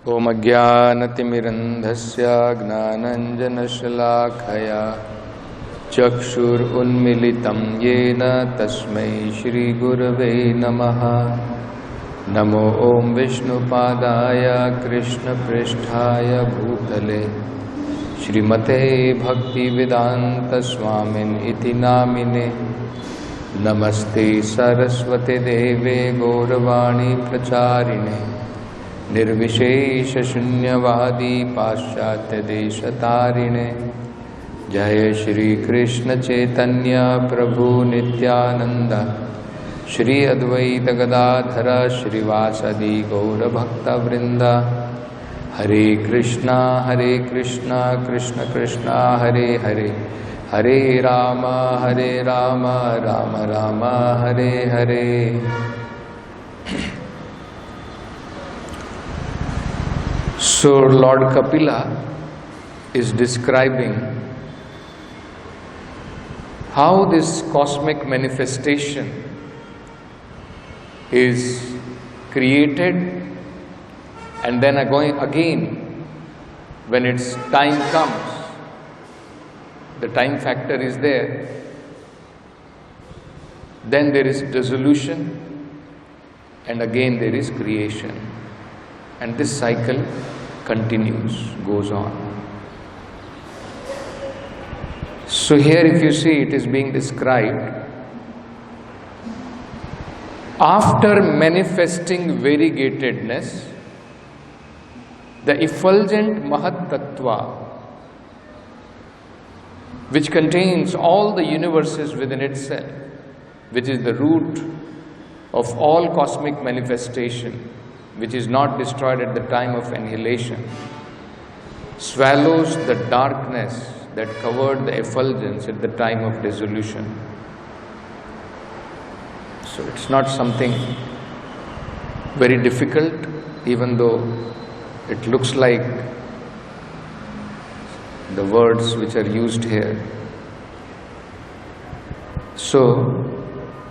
ओम अज्ञानतिमिरन्धस्य ज्ञानाञ्जनशलाखया चक्षुरुन्मीलितं येन तस्मै श्रीगुरवे नमः। नमो ओम विष्णुपादाय कृष्णपृष्ठाय भूतले श्रीमते भक्तिवेदान्तस्वामिन् इति नामिने। नमस्ते सरस्वती देवे गौरवाणी प्रचारिणे निर्विशेषशून्यवादी पाश्चात्यदेशतारिणे। जय श्री कृष्ण चैतन्य प्रभु नित्यानंद श्री अद्वैत गदाधर श्रीवासदि गौरभक्तवृंद। हरे कृष्णा कृष्ण कृष्ण हरे हरे, हरे Ram Ram Ram Hare Hare. So Lord Kapila is describing how this cosmic manifestation is created, and then again when its time comes, the time factor is there, then there is dissolution and again there is creation, and this cycle continues, goes on. So here if you see, it is being described after manifesting variegatedness, the effulgent Mahat Tattva, which contains all the universes within itself, which is the root of all cosmic manifestation, which is not destroyed at the time of annihilation, swallows the darkness that covered the effulgence at the time of dissolution. So it's not something very difficult, even though it looks like the words which are used here. So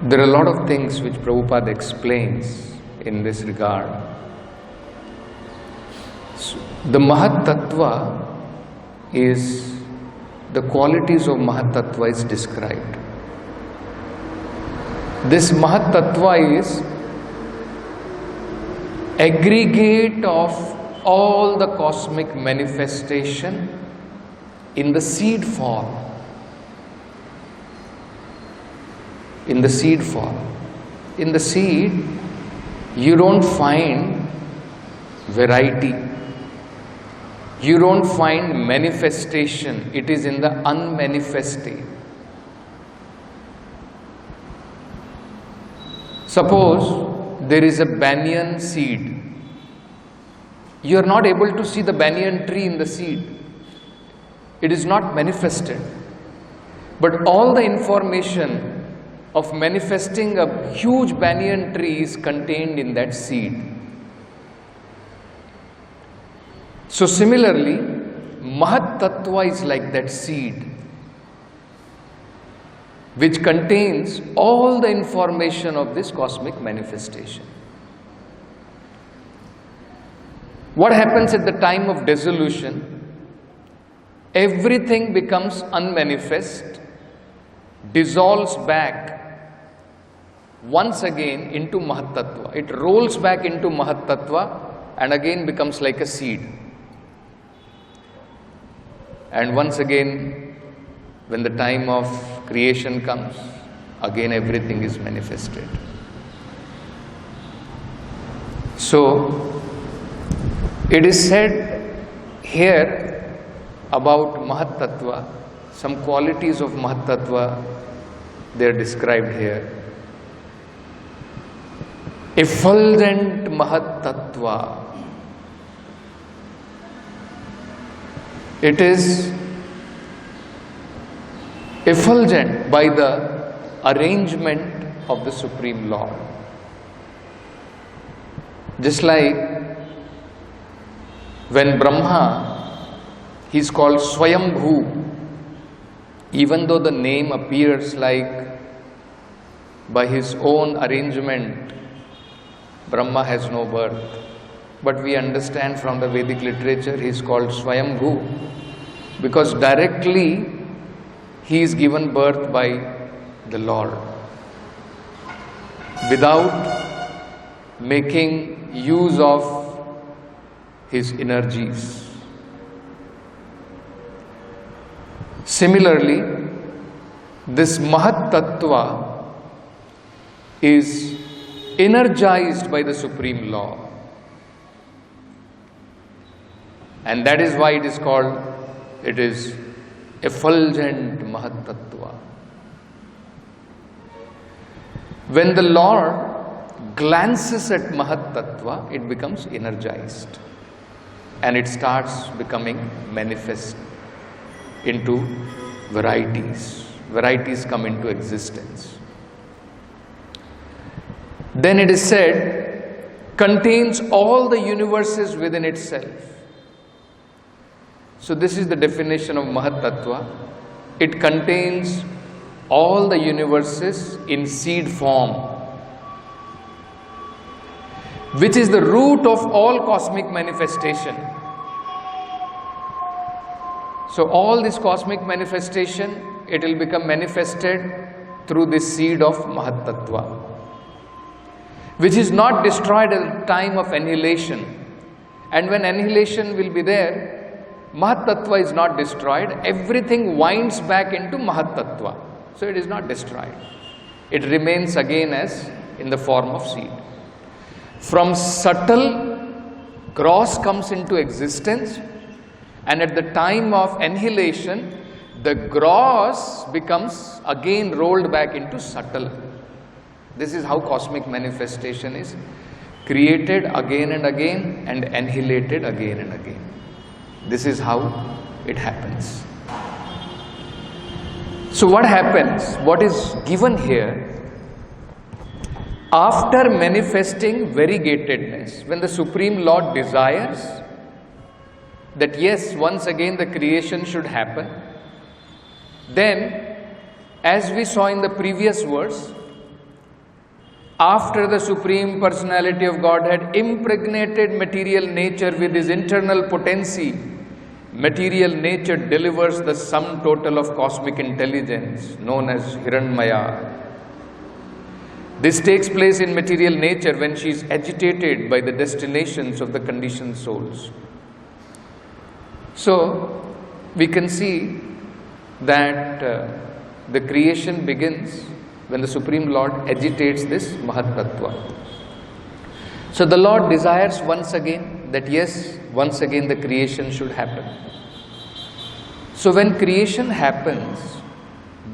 there are a lot of things which Prabhupada explains in this regard. So, the Mahat Tattva is, the qualities of Mahat Tattva is described. This Mahat Tattva is aggregate of all the cosmic manifestation in the seed form. In the seed form. In the seed, you don't find variety. You don't find manifestation. It is in the unmanifested. Suppose there is a banyan seed. You are not able to see the banyan tree in the seed. It is not manifested. But all the information of manifesting a huge banyan tree is contained in that seed. So similarly, Mahat Tattva is like that seed, which contains all the information of this cosmic manifestation. What happens at the time of dissolution? Everything becomes unmanifest, dissolves back once again into Mahat Tattva. It rolls back into Mahat Tattva and again becomes like a seed. And once again, when the time of creation comes, again everything is manifested. So, it is said here about Mahat Tattva, some qualities of Mahat Tattva, they are described here. Effulgent Mahat Tattva. It is effulgent by the arrangement of the Supreme Lord. Just like when Brahma, he is called Swayambhu, even though the name appears like by his own arrangement, Brahma has no birth. but we understand from the Vedic literature he is called Swayambhu, because directly he is given birth by the Lord without making use of his energies. Similarly, this Mahat Tattva is energized by the Supreme Law. And that is why it is effulgent Mahat Tattva. When the Lord glances at Mahat Tattva, it becomes energized and it starts becoming manifest into varieties. Varieties come into existence. Then it is said, contains all the universes within itself. So this is the definition of Mahat Tattva. It contains all the universes in seed form, which is the root of all cosmic manifestation. So all this cosmic manifestation, it will become manifested through this seed of Mahat Tattva, which is not destroyed at the time of annihilation. And when annihilation will be there, Mahat Tattva is not destroyed. Everything winds back into Mahat Tattva. So it is not destroyed. It remains again as in the form of seed. From subtle, gross comes into existence, and at the time of annihilation, the gross becomes again rolled back into subtle. This is how cosmic manifestation is created again and again and annihilated again and again. This is how it happens. So what happens? What is given here? After manifesting variegatedness, when the Supreme Lord desires that yes, once again the creation should happen, then as we saw in the previous verse, after the Supreme Personality of Godhead impregnated material nature with his internal potency, material nature delivers the sum total of cosmic intelligence known as Hiranmaya. This takes place in material nature when she is agitated by the destinations of the conditioned souls. So, we can see that the creation begins when the Supreme Lord agitates this Mahat Tattva. So the Lord desires once again that yes, once again the creation should happen. So when creation happens,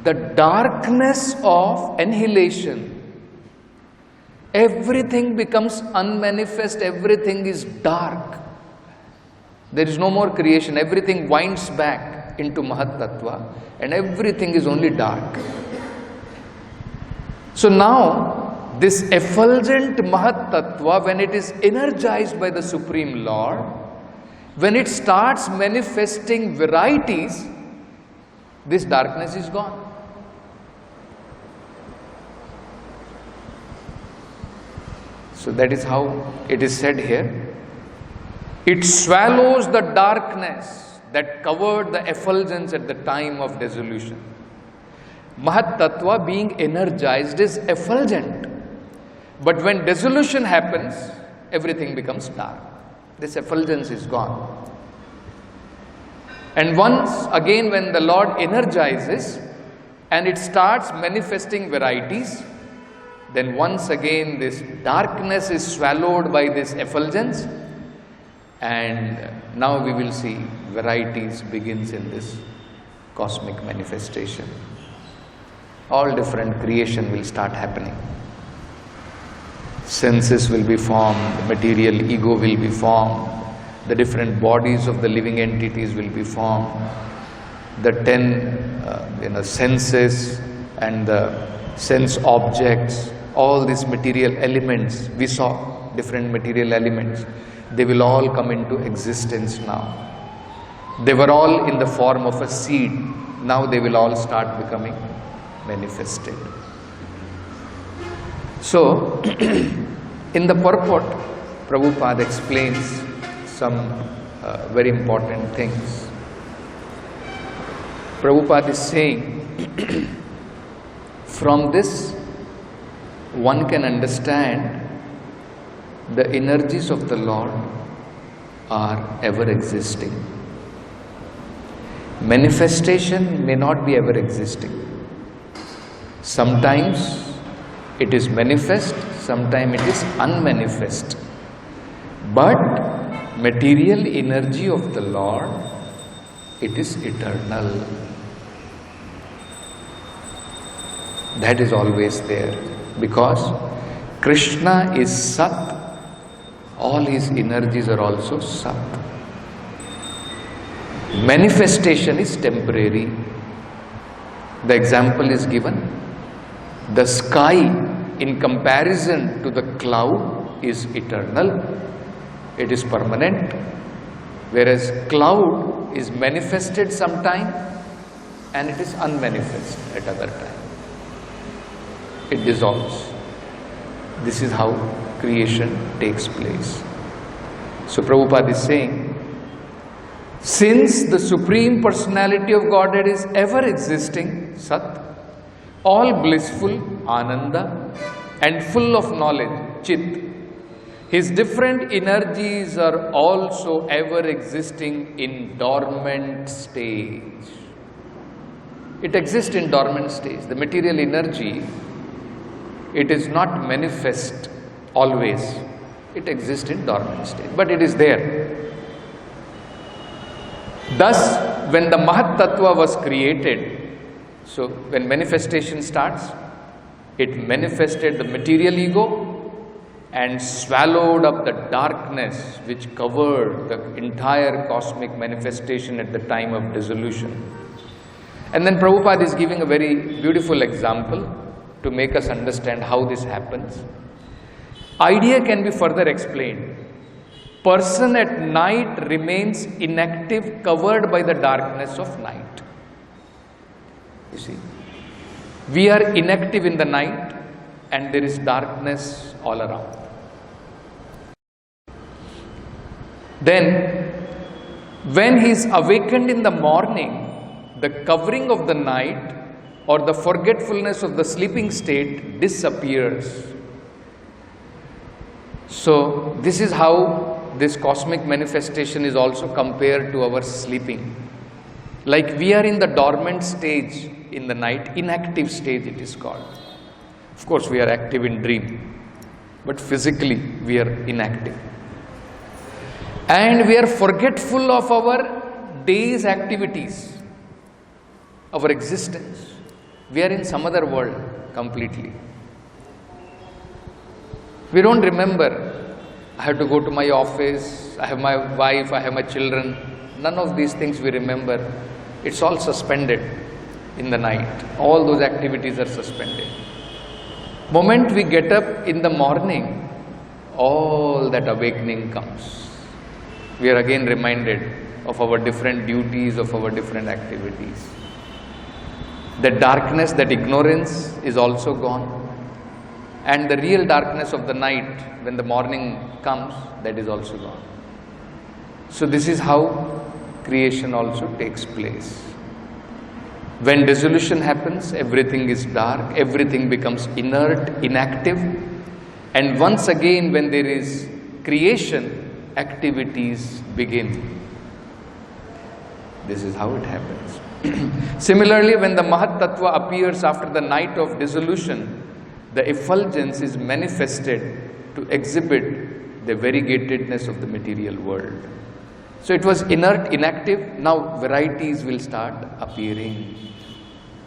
the darkness of annihilation, everything becomes unmanifest, everything is dark. There is no more creation, everything winds back into Mahat Tattva and everything is only dark. So now, this effulgent Mahat Tattva, when it is energized by the Supreme Lord, when it starts manifesting varieties, this darkness is gone. So that is how it is said here. It swallows the darkness that covered the effulgence at the time of dissolution. Mahat Tattva being energized is effulgent. But when dissolution happens, everything becomes dark. This effulgence is gone. And once again when the Lord energizes and it starts manifesting varieties, then once again this darkness is swallowed by this effulgence, and now we will see varieties begins in this cosmic manifestation. All different creation will start happening. Senses will be formed, the material ego will be formed, the different bodies of the living entities will be formed, the 10 senses and the sense objects, all these material elements, we saw different material elements, they will all come into existence now. They were all in the form of a seed, now they will all start becoming manifested. So, in the purport, Prabhupada explains some very important things. Prabhupada is saying, from this one can understand the energies of the Lord are ever existing. Manifestation may not be ever existing. Sometimes it is manifest, sometimes it is unmanifest. But material energy of the Lord, it is eternal. That is always there. Because Krishna is Sat, all his energies are also Sat. Manifestation is temporary. The example is given. The sky in comparison to the cloud is eternal. It is permanent. Whereas cloud is manifested sometime and it is unmanifest at other time. It dissolves. This is how creation takes place. So Prabhupada is saying, since the Supreme Personality of Godhead is ever existing, Sat, all blissful, Ananda, and full of knowledge, Chit, his different energies are also ever existing in dormant stage. It exists in dormant stage. The material energy, it is not manifest always. It exists in dormant stage, but it is there. Thus, when the Mahat Tattva was created, so when manifestation starts, it manifested the material ego and swallowed up the darkness which covered the entire cosmic manifestation at the time of dissolution. And then Prabhupada is giving a very beautiful example to make us understand how this happens. Idea can be further explained. Person at night remains inactive, covered by the darkness of night. You see, we are inactive in the night and there is darkness all around. Then, when he is awakened in the morning, the covering of the night or the forgetfulness of the sleeping state disappears. So, this is how this cosmic manifestation is also compared to our sleeping. Like we are in the dormant stage in the night, inactive stage it is called. Of course, we are active in dream, but physically we are inactive. And we are forgetful of our day's activities, our existence. We are in some other world completely. We don't remember, I have to go to my office, I have my wife, I have my children. None of these things we remember. It's all suspended in the night. All those activities are suspended. Moment we get up in the morning, all that awakening comes. We are again reminded of our different duties, of our different activities. The darkness, that ignorance is also gone. And the real darkness of the night, when the morning comes, that is also gone. So this is how creation also takes place. When dissolution happens, everything is dark, everything becomes inert, inactive. And once again, when there is creation, activities begin. This is how it happens. Similarly, when the Mahat Tattva appears after the night of dissolution, the effulgence is manifested to exhibit the variegatedness of the material world. So it was inert, inactive, now varieties will start appearing.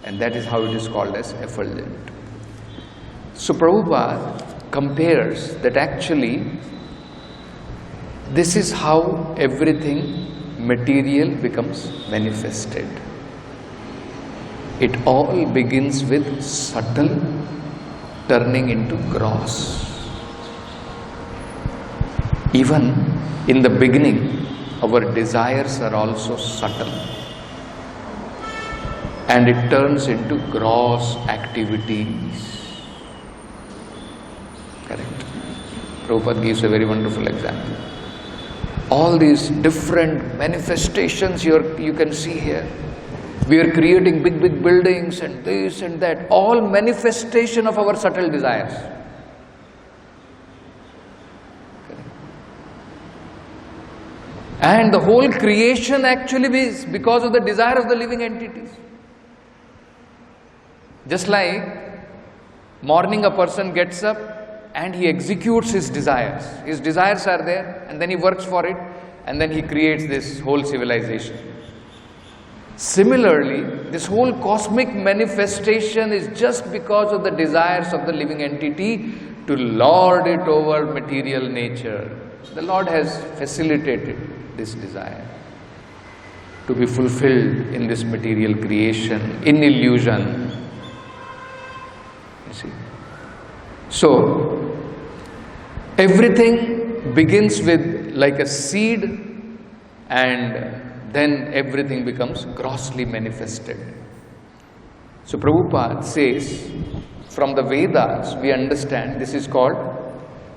And that is how it is called as effulgent. So Prabhupada compares that actually this is how everything material becomes manifested. It all begins with subtle turning into gross. Even in the beginning, our desires are also subtle. And it turns into gross activities. Correct. Prabhupada gives a very wonderful example. All these different manifestations you can see here. We are creating big buildings and this and that. All manifestation of our subtle desires. And the whole creation actually is because of the desire of the living entities. Just like morning a person gets up and he executes his desires. His desires are there and then he works for it and then he creates this whole civilization. Similarly, this whole cosmic manifestation is just because of the desires of the living entity to lord it over material nature. The Lord has facilitated this desire to be fulfilled in this material creation, in illusion. You see. So, everything begins with like a seed and then everything becomes grossly manifested. So Prabhupada says, from the Vedas we understand this is called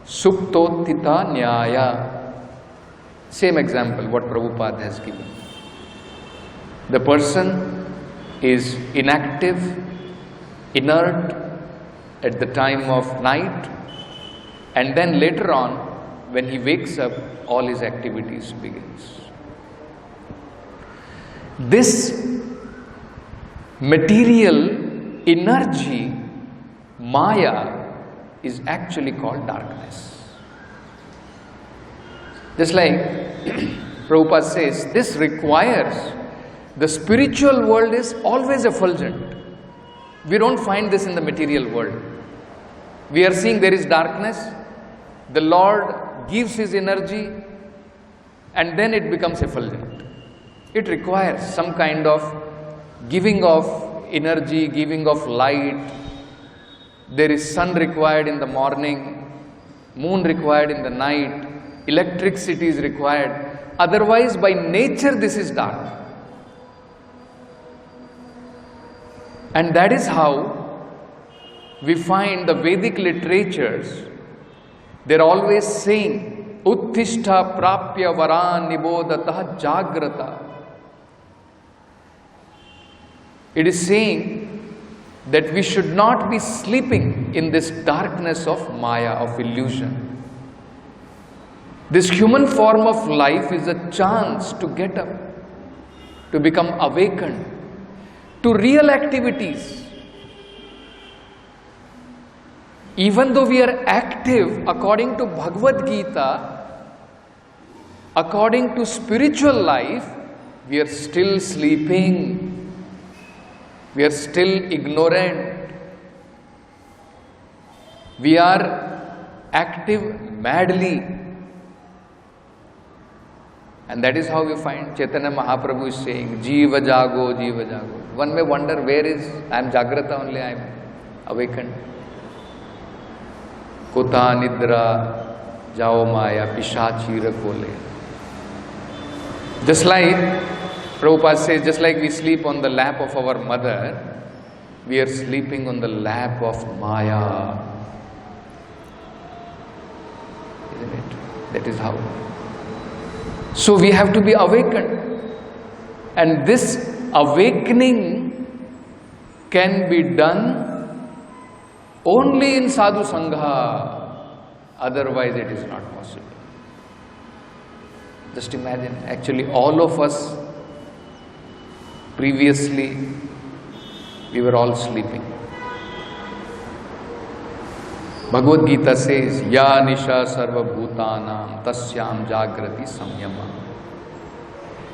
Suptottita Nyaya. Same example what Prabhupada has given. The person is inactive, inert at the time of night, and then later on when he wakes up all his activities begins. This material energy, Maya, is actually called darkness. Just like Prabhupada says, this requires, the spiritual world is always effulgent. We don't find this in the material world. We are seeing there is darkness, the Lord gives His energy and then it becomes effulgent. It requires some kind of giving of energy, giving of light. There is sun required in the morning, moon required in the night, electricity is required. Otherwise, by nature, this is dark. And that is how we find the Vedic literatures, they're always saying, Uttishta prapya varan nibodatah jagrata. It is saying that we should not be sleeping in this darkness of Maya, of illusion. This human form of life is a chance to get up, to become awakened to real activities. Even though we are active according to Bhagavad Gita, according to spiritual life, we are still sleeping. We are still ignorant. We are active madly. And that is how we find Chaitanya Mahaprabhu is saying, Jiva Jago, Jiva Jago. One may wonder, where is, I am Jagrata only, I am awakened. Kota Nidra Jao Maya Pishachi Rakole. Just like Prabhupada says, just like we sleep on the lap of our mother, we are sleeping on the lap of Maya. Isn't it? That is how. So we have to be awakened. And this awakening can be done only in sadhu sangha. Otherwise it is not possible. Just imagine, actually all of us previously, we were all sleeping. Bhagavad Gita says, Ya nisha sarva bhutanam tasyam jagrati samyama.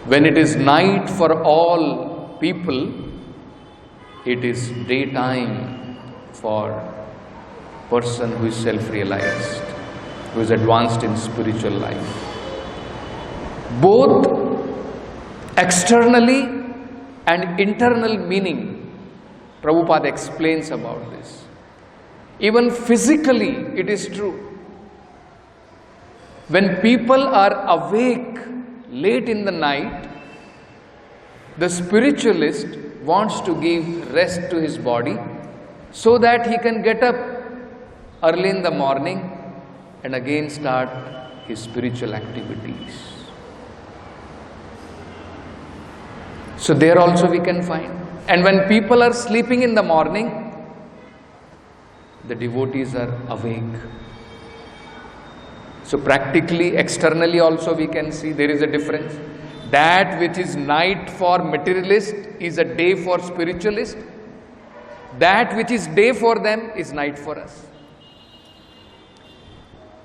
When it is night for all people, it is daytime for person who is self-realized, who is advanced in spiritual life. Both externally and internal meaning, Prabhupada explains about this. Even physically, it is true. When people are awake late in the night, the spiritualist wants to give rest to his body so that he can get up early in the morning and again start his spiritual activities. So there also we can find. And when people are sleeping in the morning, the devotees are awake. So practically, externally also we can see there is a difference. That which is night for materialist is a day for spiritualist. That which is day for them is night for us.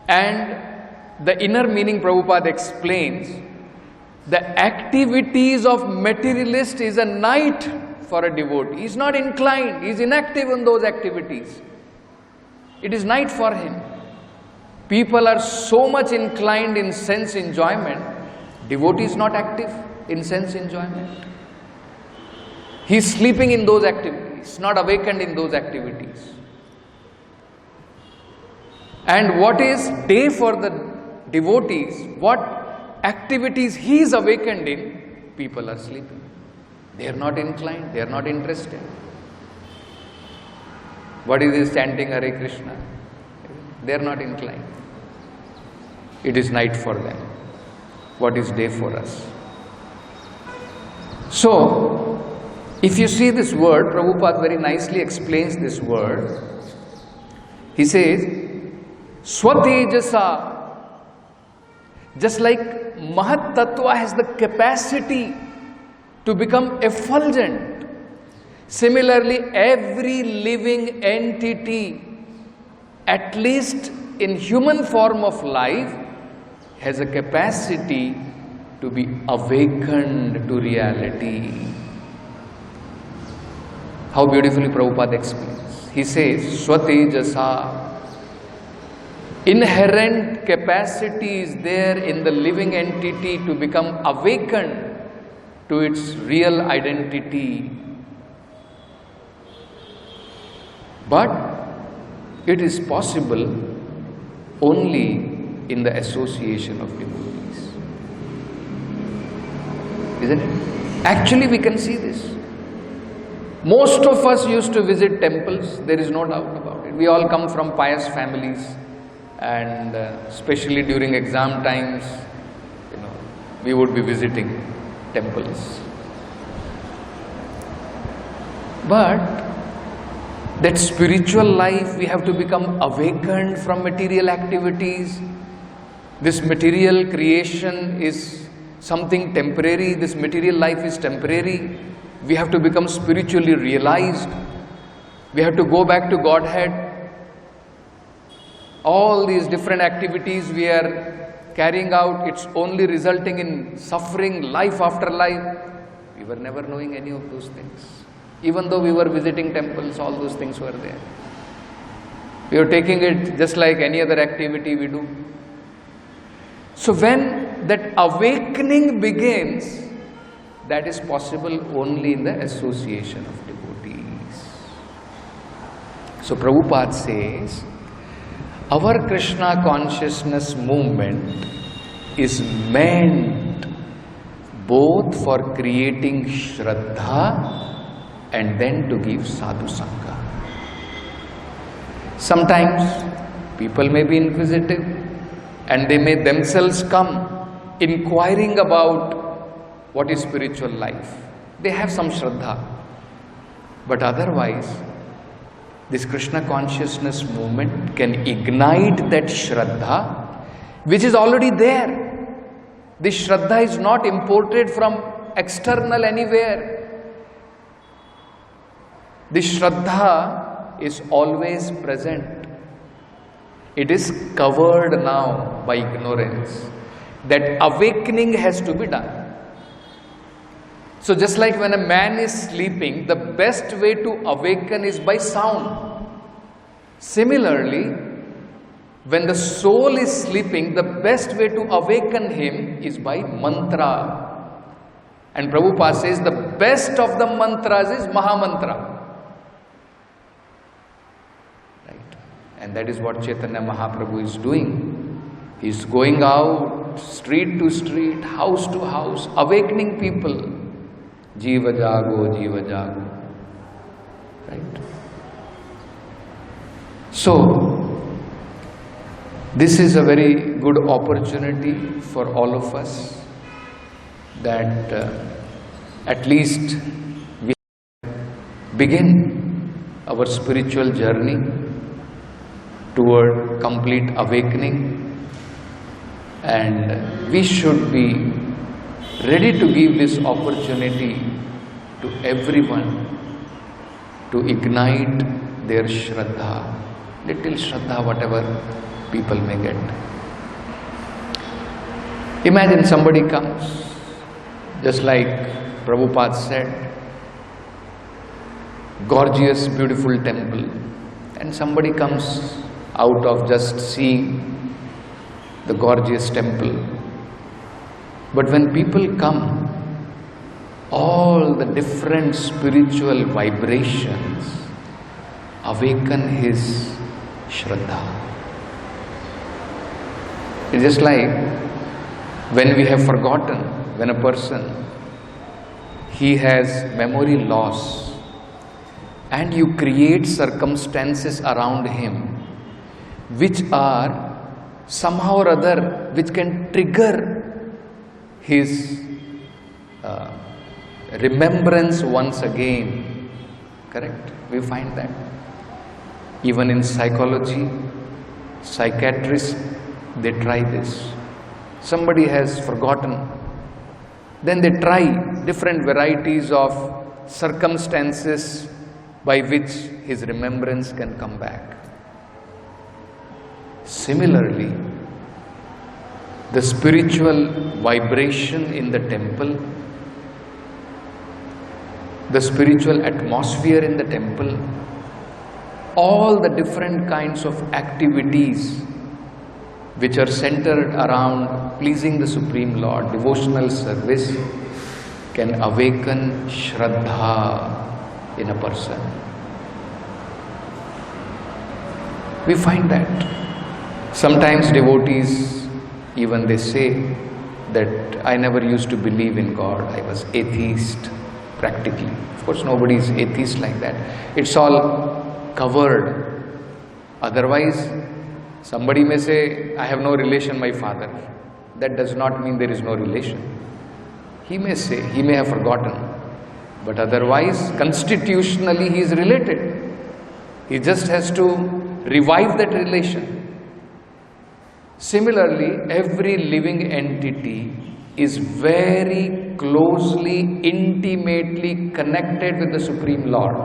And the inner meaning Prabhupada explains, the activities of materialist is a night for a devotee. He is not inclined, he is inactive in those activities. It is night for him. People are so much inclined in sense enjoyment, devotee is not active in sense enjoyment. He is sleeping in those activities, not awakened in those activities. And what is day for the devotees, what activities he is awakened in, people are sleeping. They are not inclined, they are not interested. What is this chanting Hare Krishna? They are not inclined. It is night for them. What is day for us? So, if you see this word, Prabhupada very nicely explains this word. He says, Swatejasa, just like Mahat Tattva has the capacity to become effulgent, similarly every living entity, at least in human form of life, has a capacity to be awakened to reality. How beautifully Prabhupada explains. He says, Swatejasa, inherent capacity is there in the living entity to become awakened to its real identity. But it is possible only in the association of devotees. Isn't it? Actually, we can see this. Most of us used to visit temples, there is no doubt about it. We all come from pious families, and especially during exam times, we would be visiting temples. But that spiritual life, we have to become awakened from material activities. This material creation is something temporary. This material life is temporary. We have to become spiritually realized. We have to go back to Godhead. All these different activities we are carrying out, it's only resulting in suffering life after life. We were never knowing any of those things. Even though we were visiting temples, all those things were there. We were taking it just like any other activity we do. So when that awakening begins, that is possible only in the association of devotees. So Prabhupada says, our Krishna consciousness movement is meant both for creating Shraddha and then to give sadhu sangha. Sometimes people may be inquisitive and they may themselves come inquiring about what is spiritual life. They have some Shraddha. But otherwise, this Krishna consciousness movement can ignite that Shraddha which is already there. This Shraddha is not imported from external anywhere. This Shraddha is always present. It is covered now by ignorance. That awakening has to be done. So just like when a man is sleeping, the best way to awaken is by sound. Similarly, when the soul is sleeping, the best way to awaken him is by mantra. And Prabhupada says the best of the mantras is Mahamantra. Right? And that is what Chaitanya Mahaprabhu is doing. He is going out street to street, house to house, awakening people. Jiva jago, jiva jago. Right? So, This is a very good opportunity for all of us that at least we begin our spiritual journey toward complete awakening, and we should be ready to give this opportunity to everyone to ignite their Shraddha, little Shraddha, whatever people may get. Imagine somebody comes, just like Prabhupada said, gorgeous, beautiful temple, and somebody comes out of just seeing the gorgeous temple. But when people come, all the different spiritual vibrations awaken his Shraddha. It's just like when we have forgotten, when a person, he has memory loss, and you create circumstances around him which are somehow or other, which can trigger his remembrance once again. Correct? We find that. Even in psychology, psychiatrists, they try this. Somebody has forgotten, then they try different varieties of circumstances by which his remembrance can come back. Similarly, the spiritual vibration in the temple, the spiritual atmosphere in the temple, all the different kinds of activities which are centered around pleasing the Supreme Lord, devotional service, can awaken Shraddha in a person. We find that. Sometimes devotees, even they say that I never used to believe in God, I was atheist practically. Of course, nobody is atheist like that. It's all covered. Otherwise, somebody may say, I have no relation, my father. That does not mean there is no relation. He may say, he may have forgotten. But otherwise, constitutionally, he is related. He just has to revive that relation. Similarly, every living entity is very closely, intimately connected with the Supreme Lord.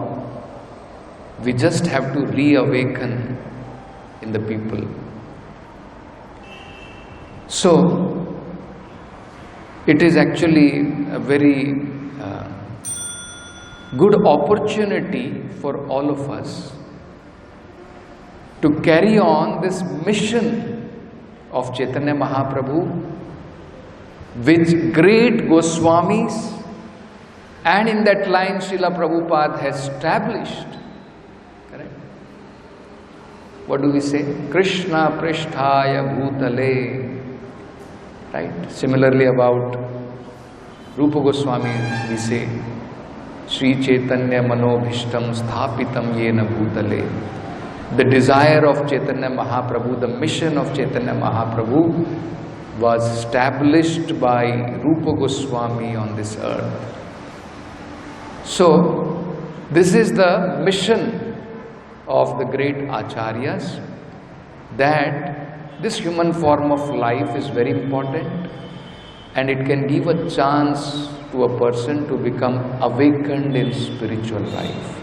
We just have to reawaken in the people. So, it is actually a very good opportunity for all of us to carry on this mission of Chaitanya Mahaprabhu, which great Goswamis, and in that line Srila Prabhupada has established. Correct? What do we say? Krishna Prishthaya Bhutale. Right? Similarly about Rupa Goswami, we say Sri Chaitanya Manobhishtam Sthapitam Yena Bhutale. The desire of Chaitanya Mahaprabhu, the mission of Chaitanya Mahaprabhu was established by Rupa Goswami on this earth. So, this is the mission of the great Acharyas, that this human form of life is very important and it can give a chance to a person to become awakened in spiritual life.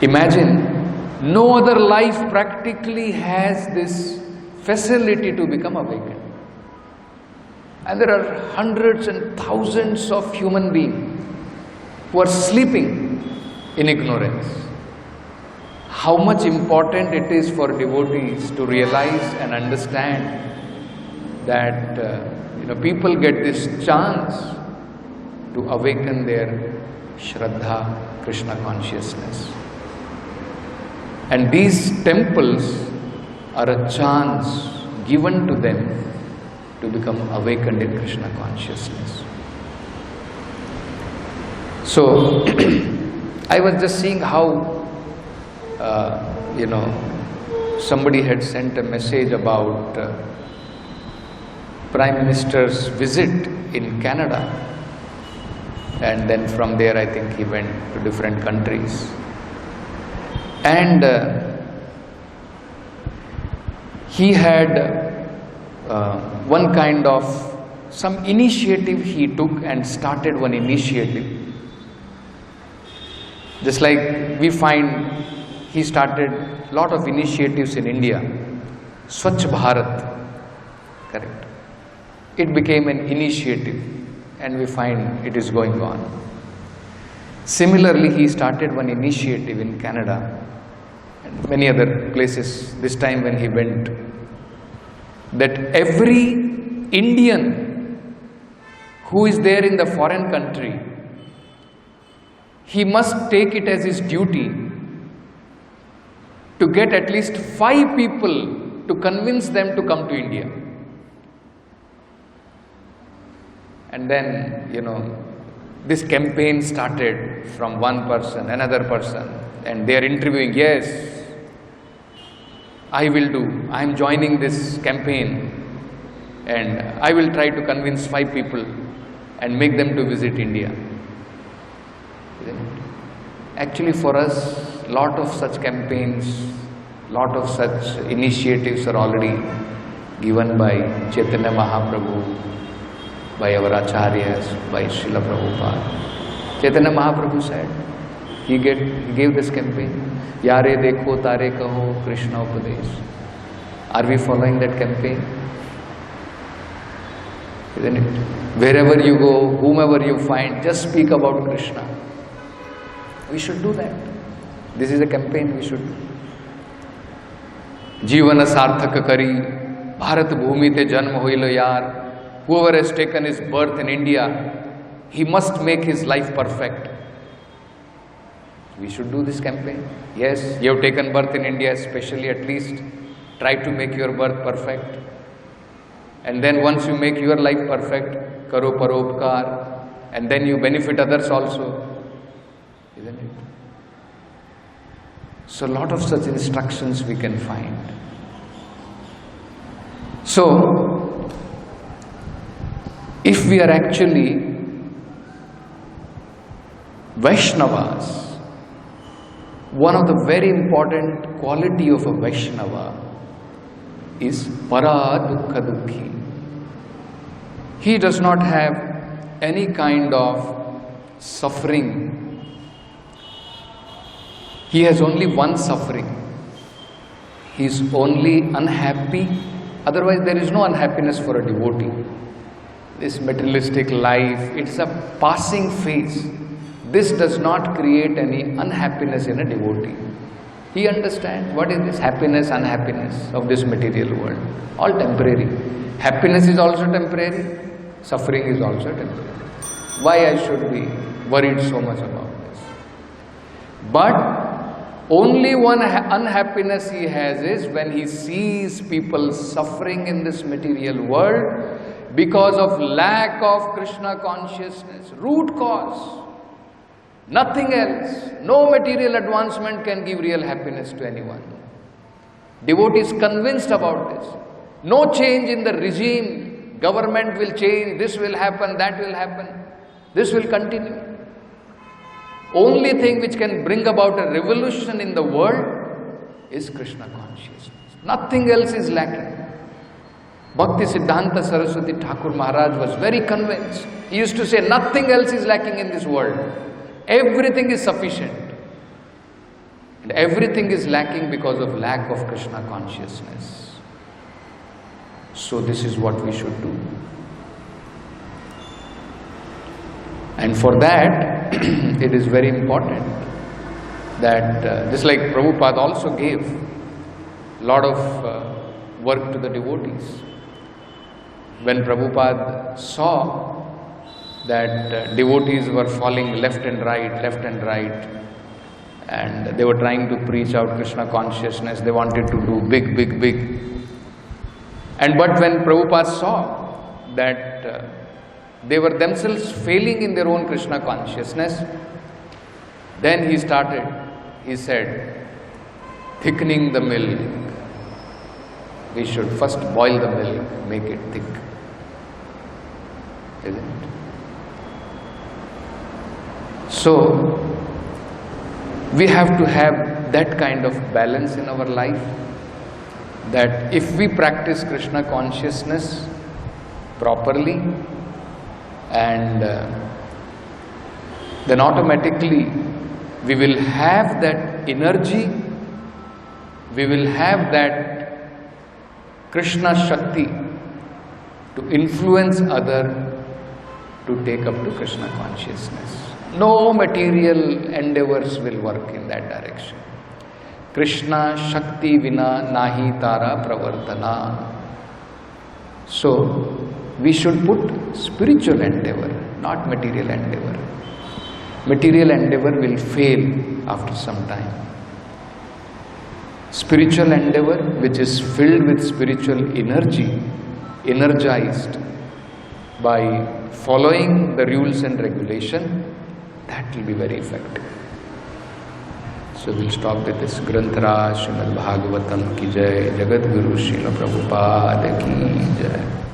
Imagine, no other life practically has this facility to become awakened. And there are hundreds and thousands of human beings who are sleeping in ignorance. How much important it is for devotees to realize and understand that people get this chance to awaken their Shraddha, Krishna consciousness. And these temples are a chance given to them to become awakened in Krishna consciousness. So, I was just seeing how, somebody had sent a message about Prime Minister's visit in Canada, and then from there I think he went to different countries. And he had one kind of some initiative he took and started one initiative. Just like we find he started a lot of initiatives in India. Swachh Bharat, correct. It became an initiative and we find it is going on. Similarly, he started one initiative in Canada and many other places, this time when he went, that every Indian who is there in the foreign country, he must take it as his duty to get at least 5 people to convince them to come to India. And then, this campaign started from one person, another person, and they are interviewing, yes, I will do, I am joining this campaign and I will try to convince 5 people and make them to visit India. Actually for us, lot of such campaigns, lot of such initiatives are already given by Chaitanya Mahaprabhu, by our Acharyas, by Srila Prabhupada. Chaitanya Mahaprabhu said, he gave this campaign, Yare Dekho Tare Kaho Krishna Upadesh. Are we following that campaign? Isn't it? Wherever you go, whomever you find, just speak about Krishna. We should do that. This is a campaign we should do. Jivana sarthak kari, Bharat bhumi te janm hoilo yaar. Whoever has taken his birth in India, he must make his life perfect. We should do this campaign. Yes, you have taken birth in India, especially at least try to make your birth perfect. And then once you make your life perfect, karo paropkar, and then you benefit others also. Isn't it? So a lot of such instructions we can find. So, if we are actually Vaishnavas, one of the very important quality of a Vaishnava is para dukkha dukhi. He does not have any kind of suffering. He has only one suffering. He is only unhappy. Otherwise there is no unhappiness for a devotee. This materialistic life, it's a passing phase. This does not create any unhappiness in a devotee. He understands what is this happiness, unhappiness of this material world. All temporary. Happiness is also temporary. Suffering is also temporary. Why I should be worried so much about this? But only one unhappiness he has is when he sees people suffering in this material world because of lack of Krishna consciousness. Root cause. Nothing else. No material advancement can give real happiness to anyone. Devotee is convinced about this. No change in the regime. Government will change. This will happen. That will happen. This will continue. Only thing which can bring about a revolution in the world is Krishna consciousness. Nothing else is lacking. Bhakti Siddhanta Saraswati Thakur Maharaj was very convinced. He used to say, nothing else is lacking in this world. Everything is sufficient. And everything is lacking because of lack of Krishna consciousness. So this is what we should do. And for that, it is very important that, just like Prabhupada also gave a lot of work to the devotees. When Prabhupada saw that devotees were falling left and right, and they were trying to preach out Krishna consciousness, they wanted to do big. But when Prabhupada saw that they were themselves failing in their own Krishna consciousness, then he said, thickening the milk, We should first boil the milk, make it thick. Isn't it? So, we have to have that kind of balance in our life, that if we practice Krishna consciousness properly, and then automatically we will have that energy, we will have that Krishna Shakti to influence other to take up to Krishna consciousness. No material endeavors will work in that direction. Krishna Shakti vina nahi tara pravartana. So, we should put spiritual endeavor, not material endeavor. Material endeavor will fail after some time. Spiritual endeavor, which is filled with spiritual energy, energized by following the rules and regulation, that will be very effective. So we'll stop with this. Granthara Srimad Bhagavatam ki jai, Jagat Guru Srila Prabhupada ki jai.